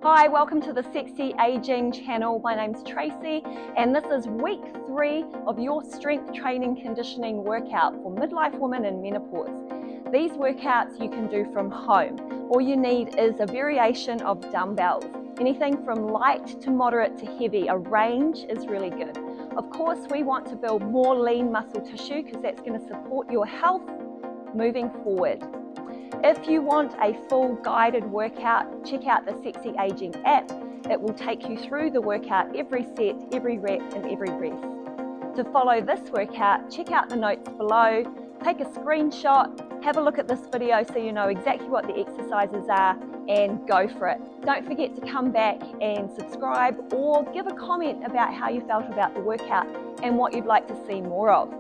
Hi, welcome to the Sexy Aging channel. My name's Tracy and this is week 3 of your strength training conditioning workout for midlife women in menopause. These workouts you can do from home. All you need is a variation of dumbbells. Anything from light to moderate to heavy. A range is really good. Of course, we want to build more lean muscle tissue because that's going to support your health moving forward. If you want a full guided workout, check out the Sexy Aging app. It will take you through the workout, every set, every rep and every rest. To follow this workout, check out the notes below, take a screenshot, have a look at this video so you know exactly what the exercises are and go for it. Don't forget to come back and subscribe or give a comment about how you felt about the workout and what you'd like to see more of.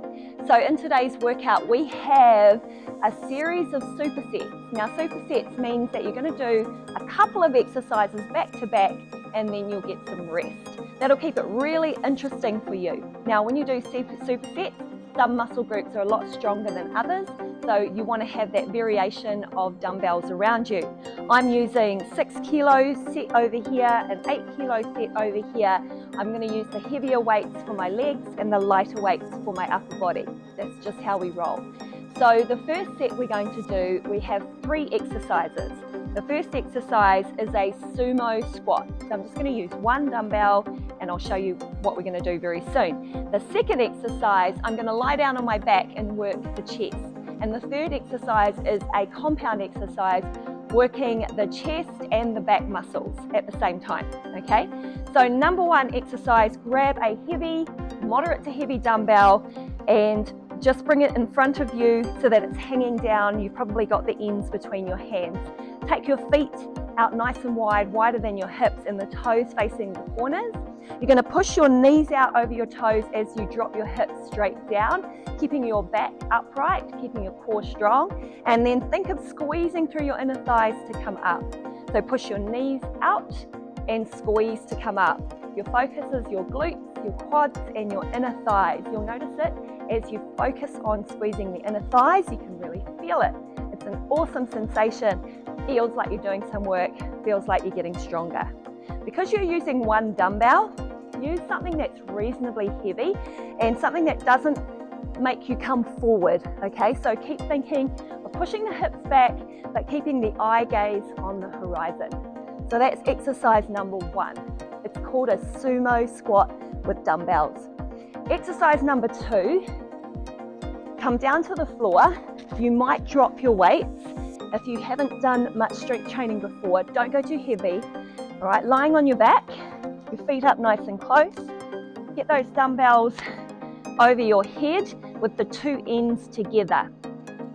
So in today's workout, we have a series of supersets. Now supersets means that you're going to do a couple of exercises back to back and then you'll get some rest. That'll keep it really interesting for you. Now when you do supersets, some muscle groups are a lot stronger than others, so you want to have that variation of dumbbells around you. I'm using 6 kilos set over here, an 8 kilo set over here. I'm going to use the heavier weights for my legs and the lighter weights for my upper body. That's just how we roll. So the first set we're going to do, we have 3 exercises. The first exercise is a sumo squat. So I'm just going to use 1 dumbbell and I'll show you what we're going to do very soon. The second exercise, I'm going to lie down on my back and work the chest. And the third exercise is a compound exercise, working the chest and the back muscles at the same time, okay? So number 1 exercise, grab a heavy, moderate to heavy dumbbell and just bring it in front of you so that it's hanging down. You've probably got the ends between your hands. Take your feet out nice and wide, wider than your hips and the toes facing the corners. You're going to push your knees out over your toes as you drop your hips straight down, keeping your back upright, keeping your core strong, and then think of squeezing through your inner thighs to come up. So push your knees out and squeeze to come up. Your focus is your glutes, your quads, and your inner thighs. You'll notice it as you focus on squeezing the inner thighs. You can really feel it. It's an awesome sensation. Feels like you're doing some work, feels like you're getting stronger. Because you're using 1 dumbbell, use something that's reasonably heavy and something that doesn't make you come forward, okay? So keep thinking of pushing the hips back, but keeping the eye gaze on the horizon. So that's exercise number 1. It's called a sumo squat with dumbbells. Exercise number 2, come down to the floor. You might drop your weights. If you haven't done much strength training before, don't go too heavy. All right, lying on your back, your feet up nice and close. Get those dumbbells over your head with the 2 ends together.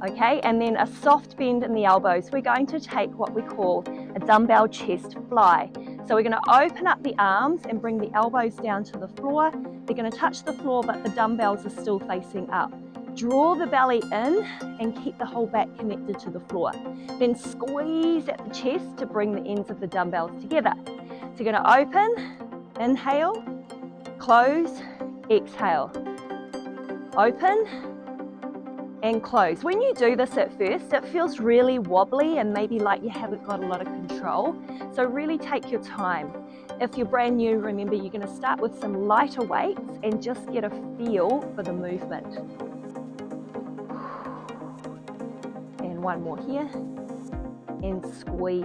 Okay, and then a soft bend in the elbows. We're going to take what we call a dumbbell chest fly. So we're going to open up the arms and bring the elbows down to the floor. They're going to touch the floor, but the dumbbells are still facing up. Draw the belly in and keep the whole back connected to the floor. Then squeeze at the chest to bring the ends of the dumbbells together. So you're going to open, inhale, close, exhale. Open and close. When you do this at first, it feels really wobbly and maybe like you haven't got a lot of control. So really take your time. If you're brand new, remember you're going to start with some lighter weights and just get a feel for the movement. And 1 more here. And squeeze.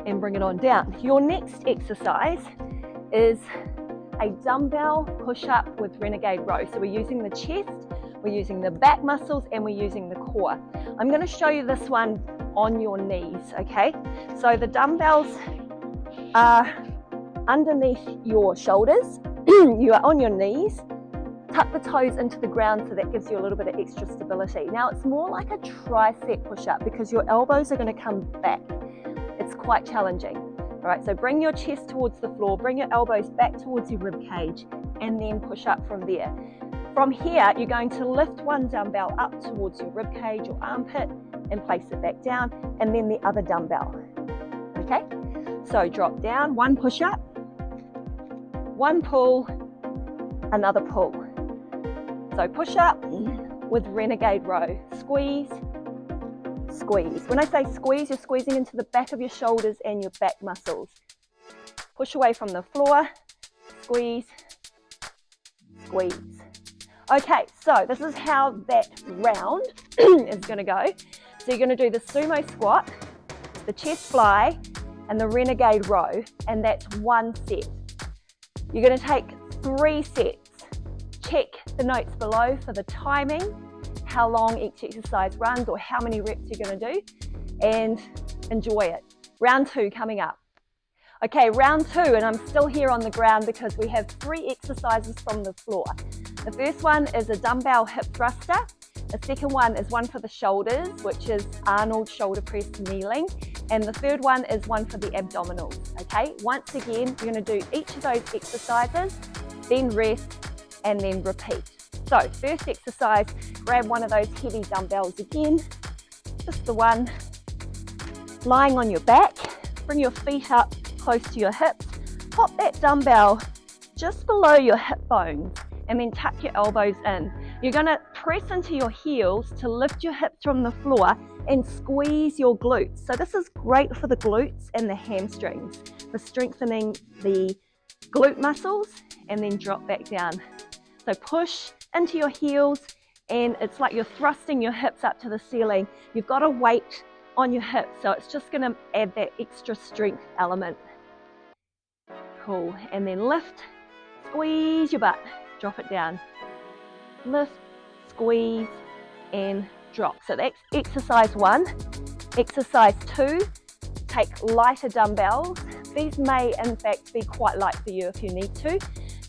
And bring it on down. Your next exercise is a dumbbell push-up with renegade row. So we're using the chest, we're using the back muscles, and we're using the core. I'm going to show you this one on your knees, okay? So the dumbbells are underneath your shoulders. You are on your knees. Tuck the toes into the ground so that gives you a little bit of extra stability. Now it's more like a tricep push-up because your elbows are going to come back. It's quite challenging. All right, so bring your chest towards the floor, bring your elbows back towards your rib cage, and then push up from there. From here, you're going to lift 1 dumbbell up towards your rib cage or armpit and place it back down, and then the other dumbbell. Okay, so drop down, 1 push up, 1 pull, another pull. So push up with renegade row, squeeze, squeeze. When I say squeeze, you're squeezing into the back of your shoulders and your back muscles. Push away from the floor, squeeze, squeeze. Okay, so this is how that round is going to go. So you're going to do the sumo squat, the chest fly, and the renegade row, and that's 1 set. You're going to take 3 sets. Check the notes below for the timing, how long each exercise runs or how many reps you're going to do, and enjoy it. Round 2 coming up. Okay, round 2, and I'm still here on the ground because we have 3 exercises from the floor. The first one is a dumbbell hip thruster. The second one is one for the shoulders, which is Arnold shoulder press kneeling. And the third one is one for the abdominals, okay? Once again, you're going to do each of those exercises, then rest, and then repeat. So, first exercise, grab one of those heavy dumbbells again, just the one, lying on your back, bring your feet up close to your hips, pop that dumbbell just below your hip bones, and then tuck your elbows in. You're going to press into your heels to lift your hips from the floor and squeeze your glutes. So this is great for the glutes and the hamstrings, for strengthening the glute muscles, and then drop back down. So push into your heels, and it's like you're thrusting your hips up to the ceiling. You've got a weight on your hips, so it's just going to add that extra strength element. Cool, and then lift, squeeze your butt, drop it down. Lift, squeeze, and drop. So that's exercise 1. Exercise 2, take lighter dumbbells. These may in fact be quite light for you if you need to.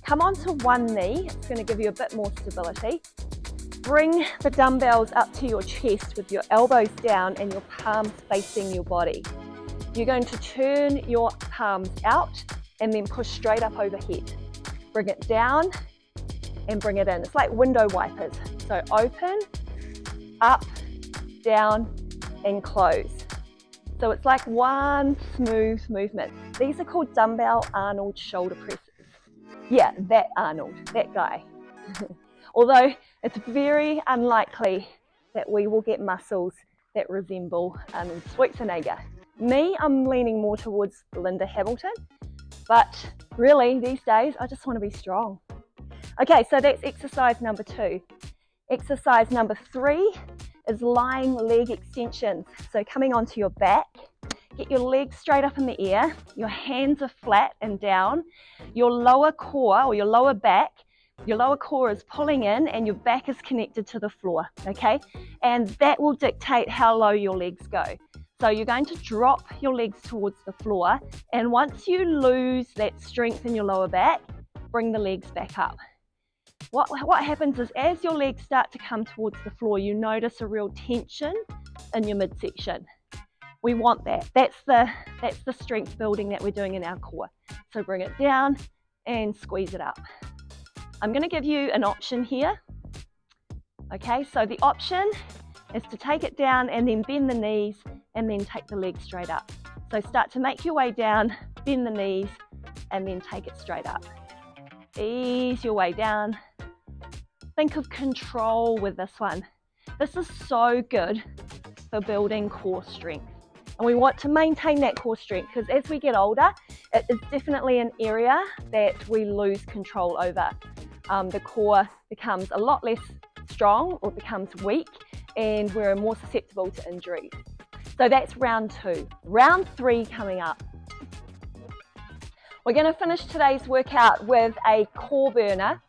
Come onto one knee, it's going to give you a bit more stability. Bring the dumbbells up to your chest with your elbows down and your palms facing your body. You're going to turn your palms out and then push straight up overhead. Bring it down and bring it in. It's like window wipers. So open, up, down, and close. So it's like one smooth movement. These are called dumbbell Arnold shoulder presses. Yeah, that Arnold, that guy. Although it's very unlikely that we will get muscles that resemble Arnold Schwarzenegger. Me, I'm leaning more towards Linda Hamilton, but really these days I just want to be strong. Okay, so that's exercise number 2. Exercise number 3 is lying leg extensions. So coming onto your back, get your legs straight up in the air, your hands are flat and down, your lower core or your lower back, your lower core is pulling in and your back is connected to the floor, okay? And that will dictate how low your legs go. So you're going to drop your legs towards the floor, and once you lose that strength in your lower back, bring the legs back up. What happens is as your legs start to come towards the floor, you notice a real tension in your midsection. We want that. That's the strength building that we're doing in our core. So bring it down and squeeze it up. I'm going to give you an option here. Okay, so the option is to take it down and then bend the knees and then take the legs straight up. So start to make your way down, bend the knees, and then take it straight up. Ease your way down. Think of control with this one. This is so good for building core strength. And we want to maintain that core strength because as we get older, it is definitely an area that we lose control over. The core becomes a lot less strong or becomes weak, and we're more susceptible to injuries. So that's round 2. Round 3 coming up. We're going to finish today's workout with a core burner.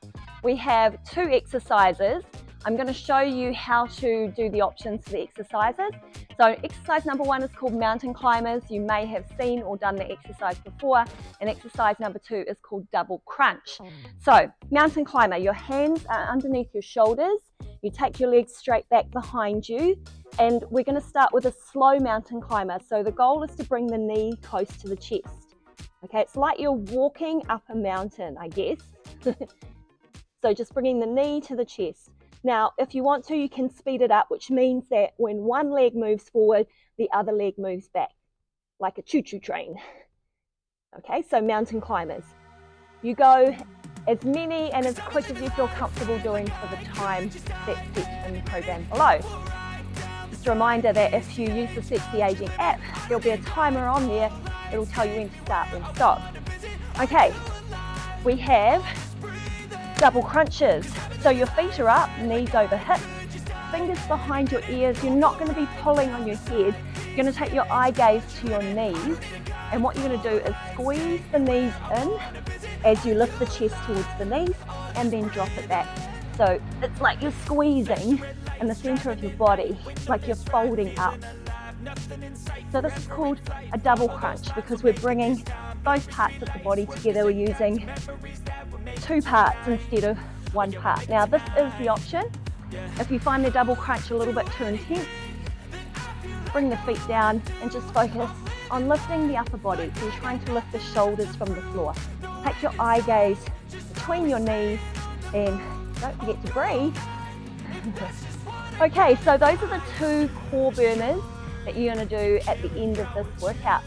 We have 2 exercises. I'm going to show you how to do the options for the exercises. So exercise number 1 is called mountain climbers. You may have seen or done the exercise before. And exercise number 2 is called double crunch. So mountain climber, your hands are underneath your shoulders. You take your legs straight back behind you. And we're going to start with a slow mountain climber. So the goal is to bring the knee close to the chest. Okay, it's like you're walking up a mountain, I guess. So just bringing the knee to the chest. Now, if you want to, you can speed it up, which means that when one leg moves forward, the other leg moves back, like a choo-choo train. Okay, so mountain climbers. You go as many and as quick as you feel comfortable doing for the time that's set in the program below. Just a reminder that if you use the Sexy Aging app, there'll be a timer on there. It'll tell you when to start, when to stop. Okay, we have double crunches. So your feet are up, knees over hips, fingers behind your ears. You're not going to be pulling on your head. You're going to take your eye gaze to your knees, and what you're going to do is squeeze the knees in as you lift the chest towards the knees and then drop it back. So it's like you're squeezing in the center of your body, like you're folding up. So this is called a double crunch because we're bringing both parts of the body together. We're using two parts instead of one part. Now this is the option. If you find the double crunch a little bit too intense, bring the feet down and just focus on lifting the upper body. So you're trying to lift the shoulders from the floor. Take your eye gaze between your knees and don't forget to breathe. Okay, so those are the two core burners that you're going to do at the end of this workout.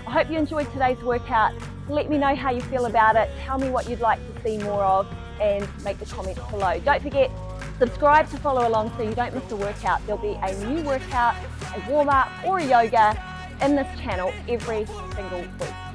I hope you enjoyed today's workout. Let me know how you feel about it. Tell me what you'd like to see more of and make the comments below. Don't forget, subscribe to follow along so you don't miss a workout. There'll be a new workout, a warm-up or a yoga in this channel every single week.